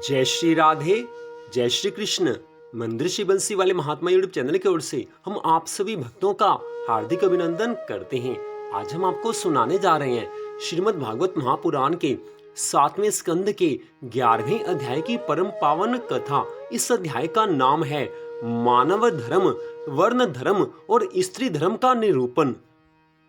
जय श्री राधे, जय श्री कृष्ण। मंदिर श्री बंसी वाले महात्मा यूट्यूब चैनल की ओर से हम आप सभी भक्तों का हार्दिक अभिनंदन करते हैं। आज हम आपको सुनाने जा रहे हैं श्रीमद् भागवत महापुराण के 7वें स्कंद के 11वें अध्याय की परम पावन कथा। इस अध्याय का नाम है मानव धर्म, वर्ण धर्म और स्त्री धर्म का निरूपण।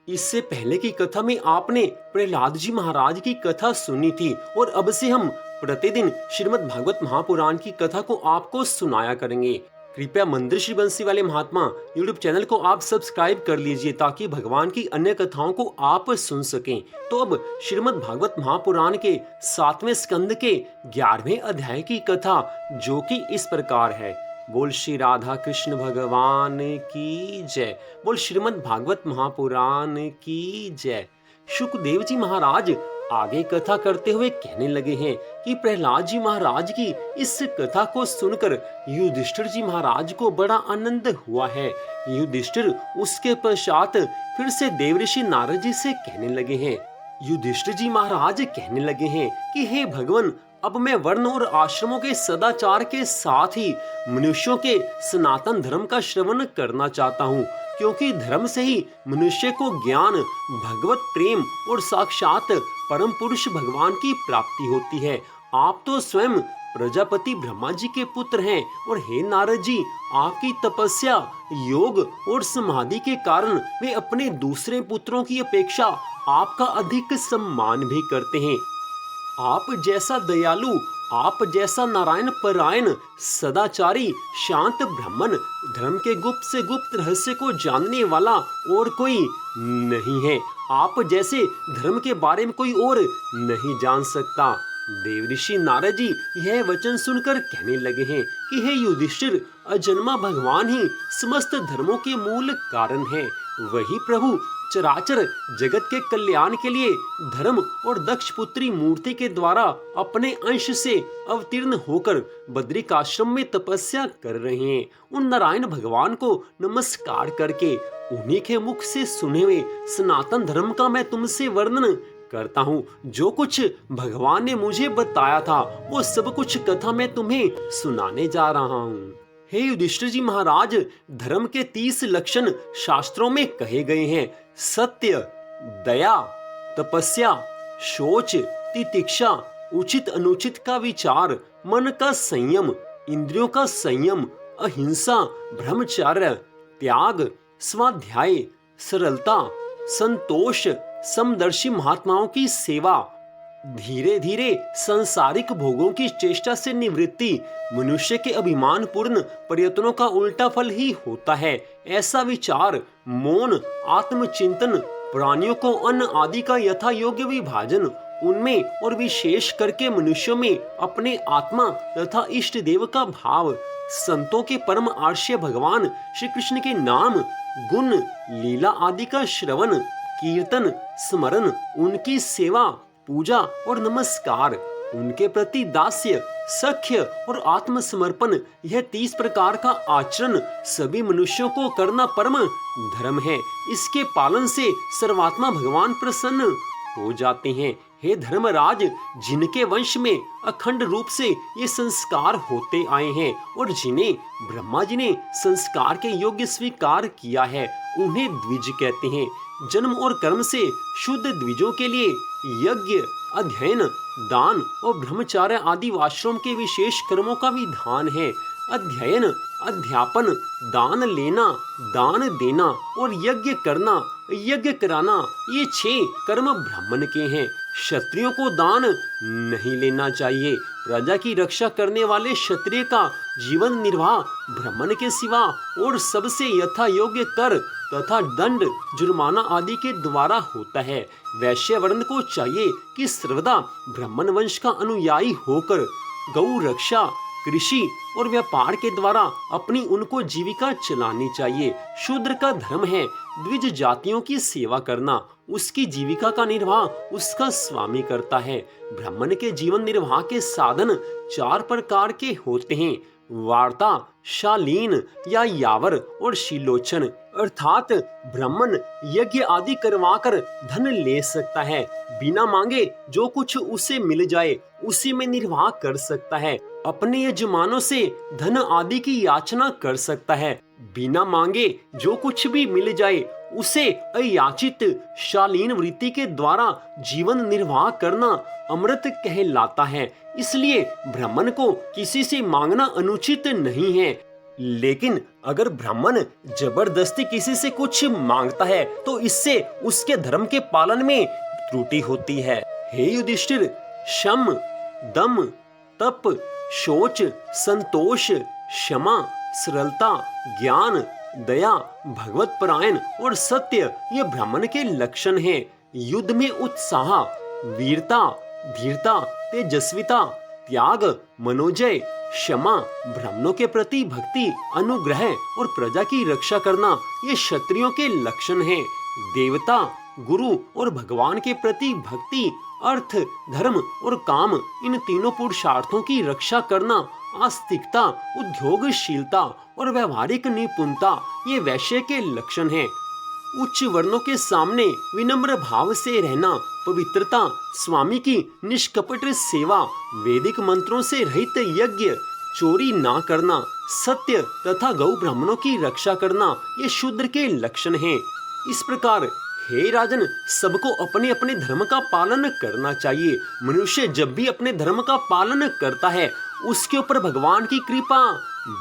इससे पहले की कथा में आपने प्रहलाद जी महाराज की कथा सुनी थी और अब से हम प्रतिदिन श्रीमद् भागवत महापुराण की कथा को आपको सुनाया करेंगे। कृपया मंदिर श्री बंसी वाले महात्मा यूट्यूब चैनल को आप सब्सक्राइब कर लीजिए ताकि भगवान की अन्य कथाओं को आप सुन सकें। तो अब श्रीमद् भागवत महापुराण के 7वें स्कंद के 11वें अध्याय की कथा, जो कि इस प्रकार है। बोल श्री राधा कृष्ण भगवान की जय। बोल श्रीमद् भागवत महापुराण की जय। शुकदेव जी महाराज आगे कथा करते हुए कहने लगे हैं कि प्रहलाद जी महाराज की इस कथा को सुनकर युधिष्ठिर जी महाराज को बड़ा आनंद हुआ है। युधिष्ठिर उसके पश्चात फिर से देवऋषि नारद जी से कहने लगे हैं। युधिष्ठिर जी महाराज कहने लगे हैं कि हे भगवान, अब मैं वर्ण और आश्रमों के सदाचार के साथ ही मनुष्यों के सनातन धर्म का श्रवण करना चाहता हूँ, क्योंकि धर्म से ही मनुष्य को ज्ञान, भगवत प्रेम और साक्षात परम पुरुष भगवान की प्राप्ति होती है। आप तो स्वयं प्रजापति ब्रह्मा जी के पुत्र हैं और हे नारद जी, आपकी तपस्या, योग और समाधि के कारण वे अपने दूसरे पुत्रों की अपेक्षा आपका अधिक सम्मान भी करते हैं। आप जैसा दयालु, आप जैसा नारायण परायण, सदाचारी, शांत ब्राह्मण, धर्म के गुप्त से गुप्त रहस्य को जानने वाला और कोई नहीं है। आप जैसे धर्म के बारे में कोई और नहीं जान सकता। देवऋषि नारद जी यह वचन सुनकर कहने लगे हैं कि हे युधिष्ठिर, अजन्मा भगवान ही समस्त धर्मों के मूल कारण है। वही प्रभु चराचर जगत के कल्याण के लिए धर्म और दक्ष पुत्री मूर्ति के द्वारा अपने अंश से अवतीर्ण होकर बद्रिकाश्रम में तपस्या कर रहे हैं। उन नारायण भगवान को नमस्कार करके उन्हीं के मुख से सुने हुए सनातन धर्म का मैं तुमसे वर्णन करता हूँ। जो कुछ भगवान ने मुझे बताया था वो सब कुछ कथा मैं तुम्हें सुनाने जा रहा हूँ। हे युधिष्ठिर जी महाराज, धर्म के 30 लक्षण शास्त्रों में कहे गए हैं। सत्य, दया, तपस्या, शौच, तितिक्षा, उचित अनुचित का विचार, मन का संयम, इंद्रियों का संयम, अहिंसा, ब्रह्मचर्य, त्याग, स्वाध्याय, सरलता, संतोष, समदर्शी महात्माओं की सेवा, धीरे धीरे सांसारिक भोगों की चेष्टा से निवृत्ति, मनुष्य के अभिमान पूर्ण प्रयत्नों का उल्टा फल ही होता है। ऐसा विचार, मौन, आत्मचिंतन, प्राणियों को अन्न आदि का यथा योग्य विभाजन, उनमें और विशेष करके मनुष्यों में अपने आत्मा तथा इष्ट देव का भाव, संतों के परम आश्रय भगवान श्री कृष्ण के नाम, गुण, लीला आदि का श्रवण, कीर्तन, स्मरण, उनकी सेवा, पूजा और नमस्कार, उनके प्रति दास्य, सख्य और आत्मसमर्पण, यह 30 प्रकार का आचरण सभी मनुष्यों को करना परम धर्म है। इसके पालन से सर्वात्मा भगवान प्रसन्न हो जाते हैं। हे धर्मराज, जिनके वंश में अखंड रूप से ये संस्कार होते आए हैं और जिन्हें ब्रह्मा जी ने संस्कार के योग्य स्वीकार किया है, उन्हें द्विज कहते हैं। जन्म और कर्म से शुद्ध द्विजों के लिए यज्ञ, अध्ययन, दान और ब्रह्मचर्य आदि आश्रम के विशेष कर्मों का विधान है। अध्ययन, अध्यापन, दान लेना, दान देना और यज्ञ करना, यज्ञ कराना, ये 6 कर्म ब्राह्मण के हैं। क्षत्रियों को दान नहीं लेना चाहिए। प्रजा की रक्षा करने वाले क्षत्रिय का जीवन निर्वाह ब्राह्मण के सिवा और सबसे यथा योग्य कर तथा दंड, जुर्माना आदि के द्वारा होता है। वैश्य वर्ण को चाहिए कि सर्वदा ब्राह्मण वंश का अनुयायी होकर गौ रक्षा, कृषि और व्यापार के द्वारा अपनी उनको जीविका चलानी चाहिए। शूद्र का धर्म है द्विज जातियों की सेवा करना। उसकी जीविका का निर्वाह उसका स्वामी करता है। ब्राह्मण के जीवन निर्वाह के साधन 4 प्रकार के होते हैं। वार्ता, शालीन या यावर और शीलोचन अर्थात ब्राह्मण यज्ञ आदि करवाकर धन ले सकता है। बिना मांगे जो कुछ उसे मिल जाए उसी में निर्वाह कर सकता है। अपने यजमानों से धन आदि की याचना कर सकता है। बिना मांगे जो कुछ भी मिल जाए उसे अयाचित शालीन वृत्ति के द्वारा जीवन निर्वाह करना अमृत कहलाता है। इसलिए ब्राह्मण को किसी से मांगना अनुचित नहीं है। लेकिन अगर ब्राह्मण जबरदस्ती किसी से कुछ मांगता है तो इससे उसके धर्म के पालन में त्रुटि होती है। हे युधिष्ठिर, शम, दम, तप, शौच, संतोष, क्षमा, सरलता, ज्ञान, दया, भगवत परायण और सत्य ये ब्राह्मण के लक्षण हैं। युद्ध में उत्साह, वीरता, धीरता, तेजस्विता, त्याग, मनोजय, क्षमा, ब्राह्मणों के प्रति भक्ति, अनुग्रह और प्रजा की रक्षा करना ये क्षत्रियों के लक्षण हैं। देवता, गुरु और भगवान के प्रति भक्ति, अर्थ, धर्म और काम इन तीनों पुरुषार्थों की रक्षा करना, आस्तिकता, उद्योगशीलता और व्यवहारिक निपुणता ये वैश्य के लक्षण हैं। उच्च वर्णों के सामने विनम्र भाव से रहना, पवित्रता, स्वामी की निष्कपट सेवा, वैदिक मंत्रों से रहित यज्ञ, चोरी ना करना, सत्य तथा गौ ब्राह्मणों की रक्षा करना ये शूद्र के लक्षण हैं। इस प्रकार हे राजन, सबको अपने अपने धर्म का पालन करना चाहिए। मनुष्य जब भी अपने धर्म का पालन करता है उसके ऊपर भगवान की कृपा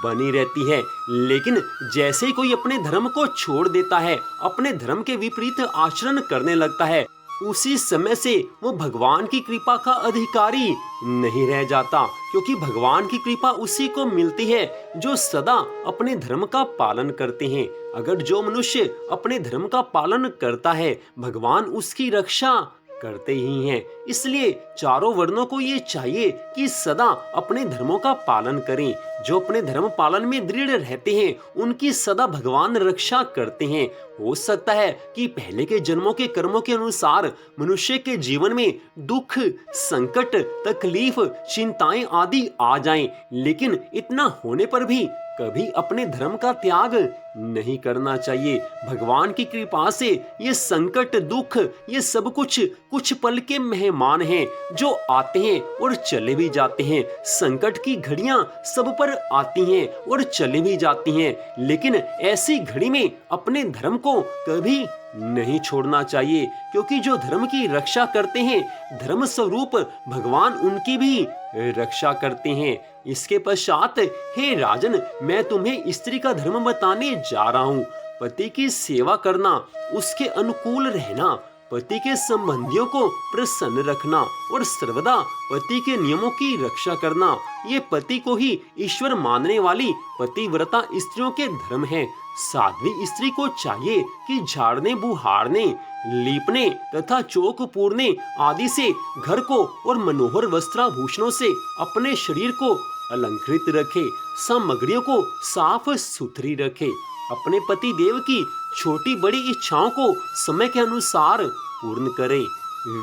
बनी रहती है। लेकिन जैसे ही कोई अपने धर्म को छोड़ देता है, अपने धर्म के विपरीत आचरण करने लगता है, उसी समय से वो भगवान की कृपा का अधिकारी नहीं रह जाता, क्योंकि भगवान की कृपा उसी को मिलती है जो सदा अपने धर्म का पालन करते हैं। अगर जो मनुष्य अपने धर्म का पालन करता है, भगवान उसकी रक्षा करते ही हैं। इसलिए चारों वर्णों को ये चाहिए कि सदा अपने धर्मों का पालन करें। जो अपने धर्म पालन में दृढ़ रहते हैं उनकी सदा भगवान रक्षा करते हैं। हो सकता है कि पहले के जन्मों के कर्मों के अनुसार मनुष्य के जीवन में दुख, संकट, तकलीफ, चिंताएं आदि आ जाएं, लेकिन इतना होने पर भी कभी अपने धर्म का त्याग नहीं करना चाहिए। भगवान की कृपा से ये संकट, दुख, ये सब कुछ पल के मेहमान हैं जो आते हैं और चले भी जाते हैं। संकट की घड़ियां सब पर आती हैं और चले भी जाती हैं, लेकिन ऐसी घड़ी में अपने धर्म को कभी नहीं छोड़ना चाहिए, क्योंकि जो धर्म की रक्षा करते हैं, धर्म स्वरूप भगवान उनकी भी रक्षा करते हैं। इसके पश्चात हे राजन, मैं तुम्हें स्त्री का धर्म बताने जा रहा हूँ। पति की सेवा करना, उसके अनुकूल रहना, पति के संबंधियों को प्रसन्न रखना और सर्वदा पति के नियमों की रक्षा करना, ये पति को ही ईश्वर मानने वाली पतिव्रता स्त्रियों के धर्म है। साध्वी स्त्री को चाहिए कि झाड़ने, बुहारने, लीपने तथा चौक पूरने आदि से घर को और मनोहर वस्त्राभूषणों से अपने शरीर को अलंकृत रखे, सामग्रियों को साफ सुथरी रखे, अपने पति देव की छोटी बड़ी इच्छाओं को समय के अनुसार पूर्ण करे,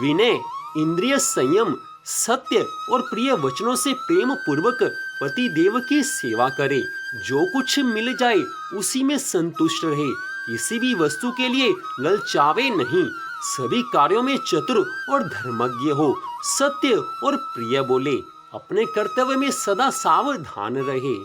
विनय, इंद्रिय संयम, सत्य और प्रिय वचनों से प्रेम पूर्वक पति देव की सेवा करे, जो कुछ मिल जाए उसी में संतुष्ट रहे, किसी भी वस्तु के लिए ललचावे नहीं, सभी कार्यों में चतुर और धर्मज्ञ हो, सत्य और प्रिय बोले, अपने कर्तव्य में सदा सावधान रहे।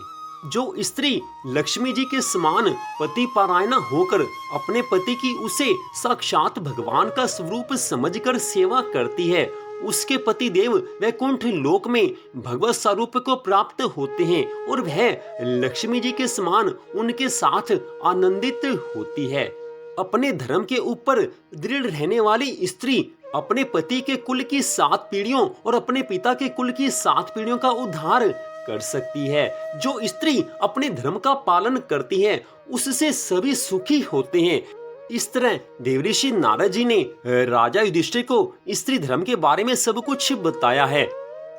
जो स्त्री लक्ष्मी जी के समान पति परायणा होकर अपने पति की उसे साक्षात भगवान का स्वरूप समझकर सेवा करती है, उसके पति देव वैकुंठ लोक में भगवत स्वरूप को प्राप्त होते हैं और वह लक्ष्मी जी के समान उनके साथ आनंदित होती है। अपने धर्म के ऊपर दृढ़ रहने वाली स्त्री अपने पति के कुल की 7 पीढ़ियों और अपने पिता के कुल की 7 पीढ़ियों का उद्धार कर सकती है। जो स्त्री अपने धर्म का पालन करती है उससे सभी सुखी होते हैं। इस तरह देवऋषि नारद जी ने राजा युधिष्ठिर को स्त्री धर्म के बारे में सब कुछ बताया है।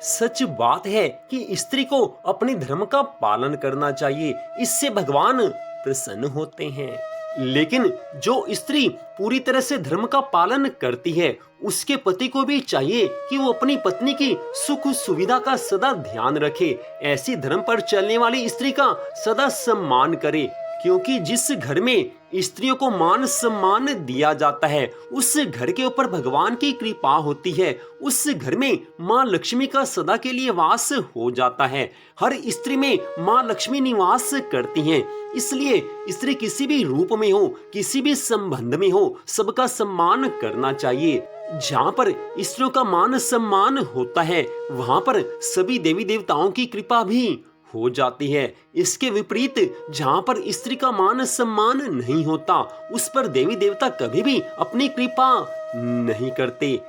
सच बात है कि स्त्री को अपने धर्म का पालन करना चाहिए, इससे भगवान प्रसन्न होते हैं। लेकिन जो स्त्री पूरी तरह से धर्म का पालन करती है, उसके पति को भी चाहिए कि वो अपनी पत्नी की सुख सुविधा का सदा ध्यान रखे। ऐसी धर्म पर चलने वाली स्त्री का सदा सम्मान करे, क्योंकि जिस घर में स्त्रियों को मान सम्मान दिया जाता है, उस घर के ऊपर भगवान की कृपा होती है। उस घर में माँ लक्ष्मी का सदा के लिए वास हो जाता है। हर स्त्री में माँ लक्ष्मी निवास करती हैं। इसलिए स्त्री किसी भी रूप में हो, किसी भी संबंध में हो, सबका सम्मान करना चाहिए। जहाँ पर स्त्रियों का मान सम्मान होता है, वहाँ पर सभी देवी देवताओं की कृपा भी हो जाती है। इसके विपरीत जहाँ पर स्त्री का मान सम्मान नहीं होता, उस पर देवी देवता कभी भी अपनी कृपा नहीं करते।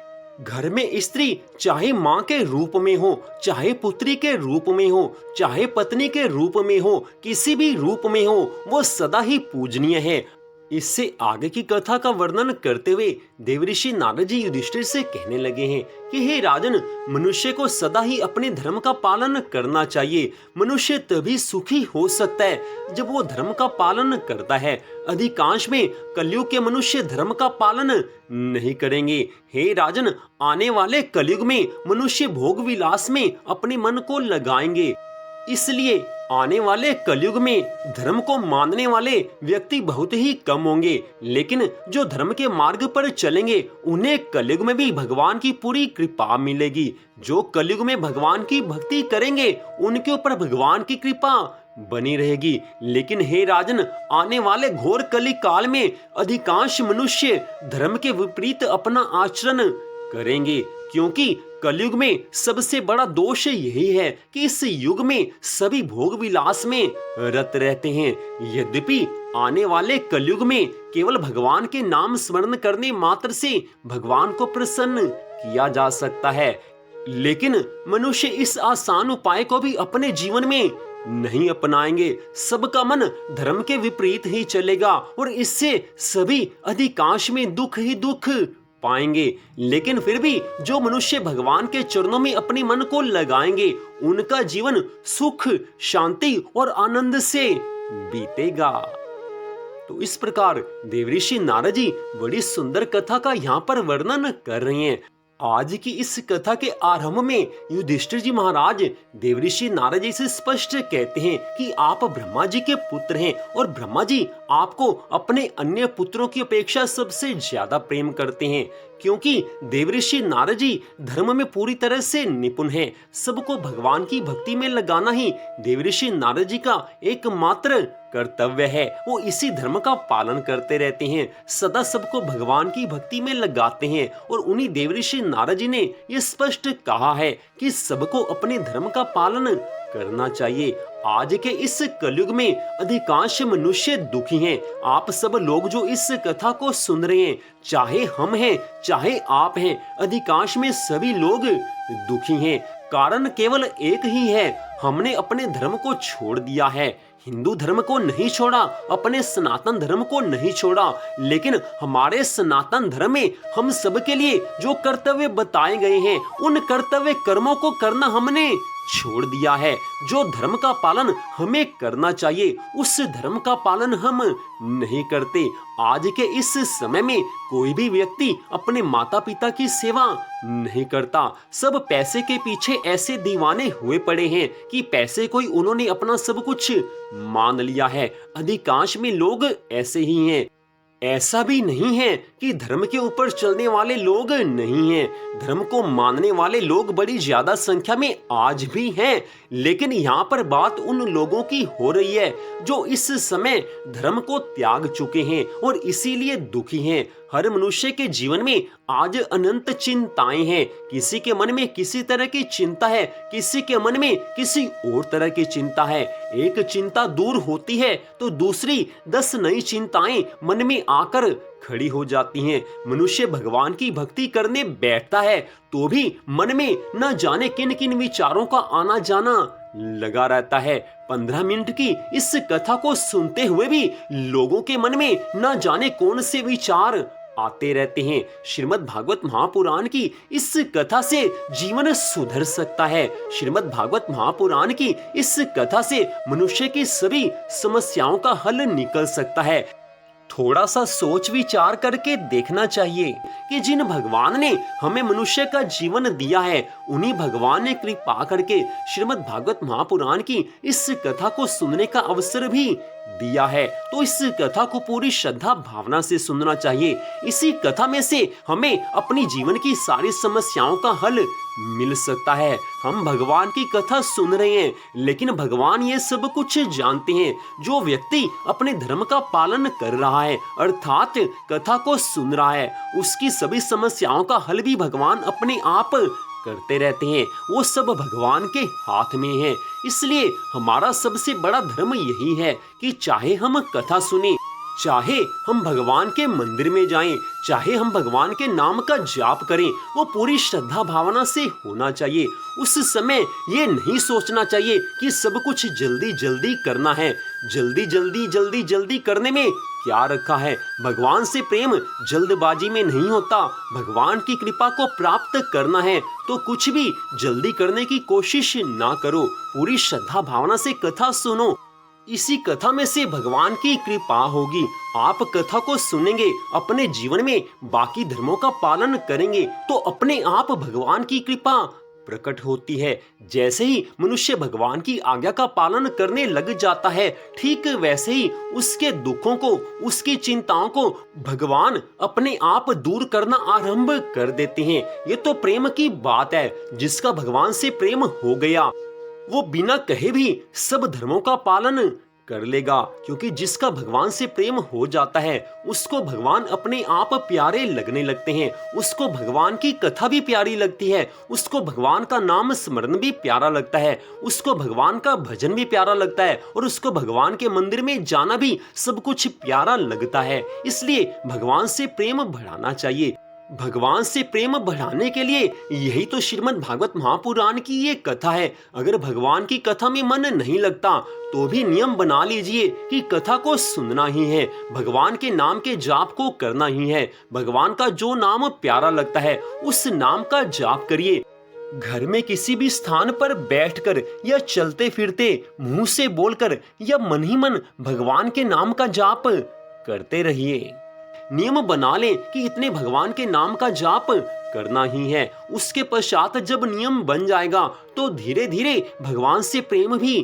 घर में स्त्री चाहे माँ के रूप में हो, चाहे पुत्री के रूप में हो, चाहे पत्नी के रूप में हो, किसी भी रूप में हो, वो सदा ही पूजनीय है। इससे आगे की कथा का वर्णन करते हुए देवऋषि नारद जी युधिष्ठिर से कहने लगे हैं कि हे राजन, मनुष्य को सदा ही अपने धर्म का पालन करना चाहिए। मनुष्य तभी सुखी हो सकता है जब वो धर्म का पालन करता है। अधिकांश में कलयुग के मनुष्य धर्म का पालन नहीं करेंगे। हे राजन, आने वाले कलयुग में मनुष्य भोग विलास में अपने मन को लगाएंगे। इसलिए आने वाले कलयुग में धर्म को मानने वाले व्यक्ति बहुत ही कम होंगे, लेकिन जो धर्म के मार्ग पर चलेंगे उन्हें कलयुग में भी भगवान की पूरी कृपा मिलेगी। जो कलयुग में भगवान की भक्ति करेंगे उनके ऊपर भगवान की कृपा बनी रहेगी। लेकिन हे राजन, आने वाले घोर कली काल में अधिकांश मनुष्य धर्म के विपरीत अपना आचरण करेंगे, क्योंकि कलयुग में सबसे बड़ा दोष यही है कि इस युग में सभी भोग विलास में रत रहते हैं। यद्यपि आने वाले कलयुग में केवल भगवान के नाम स्मरण करने मात्र से भगवान को प्रसन्न किया जा सकता है, लेकिन मनुष्य इस आसान उपाय को भी अपने जीवन में नहीं अपनाएंगे। सबका मन धर्म के विपरीत ही चलेगा और इससे सभी अधिकांश में दुख ही दुख पाएंगे। लेकिन फिर भी जो मनुष्य भगवान के चरणों में अपने मन को लगाएंगे, उनका जीवन सुख, शांति और आनंद से बीतेगा। तो इस प्रकार देवऋषि नारद जी बड़ी सुंदर कथा का यहाँ पर वर्णन कर रहे हैं। आज की इस कथा के आरंभ में युधिष्ठिर जी महाराज देवऋषि नारद जी से स्पष्ट कहते हैं कि आप ब्रह्मा जी के पुत्र हैं और ब्रह्मा जी आपको अपने अन्य पुत्रों की अपेक्षा सबसे ज्यादा प्रेम करते हैं, क्योंकि देवऋषि नारद जी धर्म में पूरी तरह से निपुण हैं। सबको भगवान की भक्ति में लगाना ही देवऋषि नारद जी का एकमात्र कर्तव्य है। वो इसी धर्म का पालन करते रहते हैं, सदा सबको भगवान की भक्ति में लगाते हैं। और उन्हीं देवऋषि नारद जी ने ये स्पष्ट कहा है कि सबको अपने धर्म का पालन करना चाहिए। आज के इस कलयुग में अधिकांश मनुष्य दुखी हैं। आप सब लोग जो इस कथा को सुन रहे हैं, चाहे हम हैं चाहे आप हैं, अधिकांश में सभी लोग दुखी हैं। कारण केवल एक ही है, हमने अपने धर्म को छोड़ दिया है। हिंदू धर्म को नहीं छोड़ा, अपने सनातन धर्म को नहीं छोड़ा, लेकिन हमारे सनातन धर्म में हम सबके लिए जो कर्तव्य बताए गए हैं, उन कर्तव्य कर्मों को करना हमने छोड़ दिया है। जो धर्म का पालन हमें करना चाहिए, उस धर्म का पालन हम नहीं करते। आज के इस समय में कोई भी व्यक्ति अपने माता पिता की सेवा नहीं करता। सब पैसे के पीछे ऐसे दीवाने हुए पड़े हैं कि पैसे को ही उन्होंने अपना सब कुछ मान लिया है। अधिकांश में लोग ऐसे ही हैं। ऐसा भी नहीं है कि धर्म के ऊपर चलने वाले लोग नहीं हैं। धर्म को मानने वाले लोग बड़ी ज्यादा संख्या में आज भी हैं, लेकिन यहाँ पर बात उन लोगों की हो रही है जो इस समय धर्म को त्याग चुके हैं और इसीलिए दुखी हैं। हर मनुष्य के जीवन में आज अनंत चिंताएं हैं। किसी के मन में किसी तरह की चिंता है, किसी के मन में किसी और तरह की चिंता है। एक चिंता दूर होती है तो दूसरी 10 नई चिंताएं मन में आकर खड़ी हो जाती हैं। मनुष्य भगवान की भक्ति करने बैठता है तो भी मन में न जाने किन किन विचारों का आना जाना लगा रहता है। 15 मिनट की इस कथा को सुनते हुए भी लोगों के मन में न जाने कौन से विचार आते रहते हैं। श्रीमद् भागवत महापुराण की इस कथा से जीवन सुधर सकता है। श्रीमद् भागवत महापुराण की इस कथा से मनुष्य की सभी समस्याओं का हल निकल सकता है। थोड़ा सा सोच विचार करके देखना चाहिए कि जिन भगवान ने हमें मनुष्य का जीवन दिया है, उन्हीं भगवान ने कृपा करके श्रीमद् भागवत महापुराण की इस कथा को सुनने का अवसर भी दिया है। तो इस कथा को पूरी श्रद्धा भावना से सुनना चाहिए। इसी कथा में से हमें अपनी जीवन की सारी समस्याओं का हल मिल सकता है। हम भगवान की कथा सुन रहे हैं, लेकिन भगवान ये सब कुछ जानते हैं। जो व्यक्ति अपने धर्म का पालन कर रहा है, अर्थात कथा को सुन रहा है, उसकी सभी समस्याओं का हल भी भगवान अपने आप करते रहते हैं। वो सब भगवान के हाथ में है। इसलिए हमारा सबसे बड़ा धर्म यही है कि चाहे हम कथा सुने, चाहे हम भगवान के मंदिर में जाएं, चाहे हम भगवान के नाम का जाप करें, वो पूरी श्रद्धा भावना से होना चाहिए। उस समय ये नहीं सोचना चाहिए कि सब कुछ जल्दी जल्दी करना है। जल्दी जल्दी करने में क्या रखा है? भगवान से प्रेम जल्दबाजी में नहीं होता। भगवान की कृपा को प्राप्त करना है तो कुछ भी जल्दी करने की कोशिश ना करो। पूरी श्रद्धा भावना से कथा सुनो। इसी कथा में से भगवान की कृपा होगी। आप कथा को सुनेंगे, अपने जीवन में बाकी धर्मों का पालन करेंगे तो अपने आप भगवान की कृपा प्रकट होती है। जैसे ही मनुष्य भगवान की आज्ञा का पालन करने लग जाता है, ठीक वैसे ही उसके दुखों को, उसकी चिंताओं को भगवान अपने आप दूर करना आरंभ कर देते हैं। ये तो प्रेम की बात है। जिसका भगवान से प्रेम हो गया, वो बिना कहे भी सब धर्मों का पालन कर लेगा, क्योंकि जिसका भगवान से प्रेम हो जाता है उसको भगवान अपने आप प्यारे लगने लगते हैं। उसको भगवान की कथा भी प्यारी लगती है, उसको भगवान का नाम स्मरण भी प्यारा लगता है, उसको भगवान का भजन भी प्यारा लगता है और उसको भगवान के मंदिर में जाना भी सब कुछ प्यारा लगता है। इसलिए भगवान से प्रेम बढ़ाना चाहिए। भगवान से प्रेम बढ़ाने के लिए यही तो श्रीमद् भागवत महापुराण की ये कथा है। अगर भगवान की कथा में मन नहीं लगता तो भी नियम बना लीजिए कि कथा को सुनना ही है, भगवान के नाम के जाप को करना ही है। भगवान का जो नाम प्यारा लगता है उस नाम का जाप करिए। घर में किसी भी स्थान पर बैठकर या चलते फिरते मुंह से बोलकर या मन ही मन भगवान के नाम का जाप करते रहिए। नियम बना लें कि इतने भगवान के नाम का जाप करना ही है। उसके पश्चात जब नियम बन जाएगा तो धीरे धीरे भगवान से प्रेम भी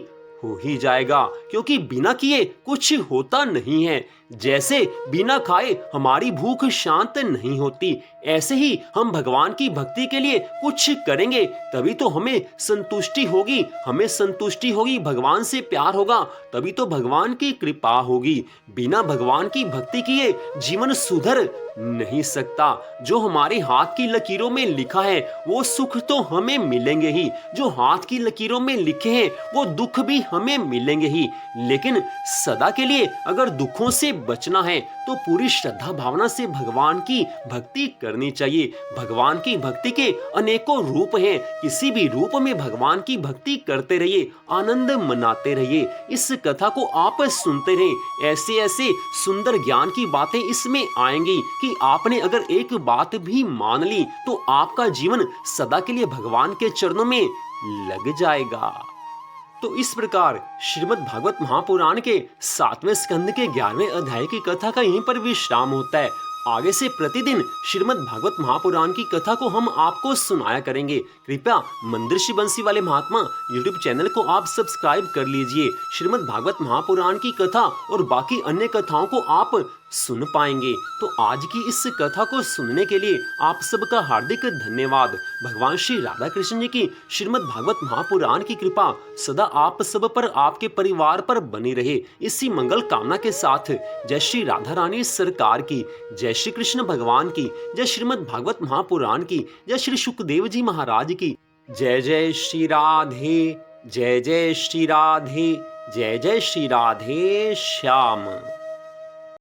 हो ही जाएगा, क्योंकि बिना किए कुछ होता नहीं है। जैसे बिना खाए हमारी भूख शांत नहीं होती, ऐसे ही हम भगवान की भक्ति के लिए कुछ करेंगे तभी तो हमें संतुष्टि होगी। हमें संतुष्टि होगी, भगवान से प्यार होगा, तभी तो भगवान की कृपा होगी। बिना भगवान की भक्ति किए जीवन सुधर नहीं सकता। जो हमारे हाथ की लकीरों में लिखा है वो सुख तो हमें मिलेंगे ही, जो हाथ की लकीरों में लिखे हैं वो दुख भी हमें मिलेंगे ही। लेकिन सदा के लिए अगर दुखों से बचना है तो पूरी श्रद्धा भावना से भगवान की भक्ति करनी चाहिए। भगवान की भक्ति के अनेकों रूप हैं, किसी भी रूप में भगवान की भक्ति करते रहिए, आनंद मनाते रहिए। इस कथा को आप सुनते रहे, ऐसे ऐसे सुंदर ज्ञान की बातें इसमें आएंगी कि आपने अगर एक बात भी मान ली तो आपका जीवन सदा के लिए भगवान के चरणों में लग जाएगा। तो इस प्रकार श्रीमद् भागवत महापुराण के 7वें स्कंद के 11वें अध्याय की कथा का यहीं पर विश्राम होता है। आगे से प्रतिदिन श्रीमद् भागवत महापुराण की कथा को हम आपको सुनाया करेंगे। कृपया मंदिर श्री बंसी वाले महात्मा यूट्यूब चैनल को आप सब्सक्राइब कर लीजिए। श्रीमद् भागवत महापुराण की कथा और बाकी अन्य कथाओं को आप सुन पाएंगे। तो आज की इस कथा को सुनने के लिए आप सबका हार्दिक धन्यवाद। भगवान श्री राधा कृष्ण जी की श्रीमद् भागवत महापुराण की कृपा सदा आप सब पर, आपके परिवार पर बनी रहे। इसी मंगल कामना के साथ जय श्री राधा रानी सरकार की, जय श्री कृष्ण भगवान की, जय श्रीमद् भागवत महापुराण की, जय श्री सुखदेव जी महाराज की। जय जय श्री राधे, जय जय श्री राधे, जय जय श्री राधे श्याम।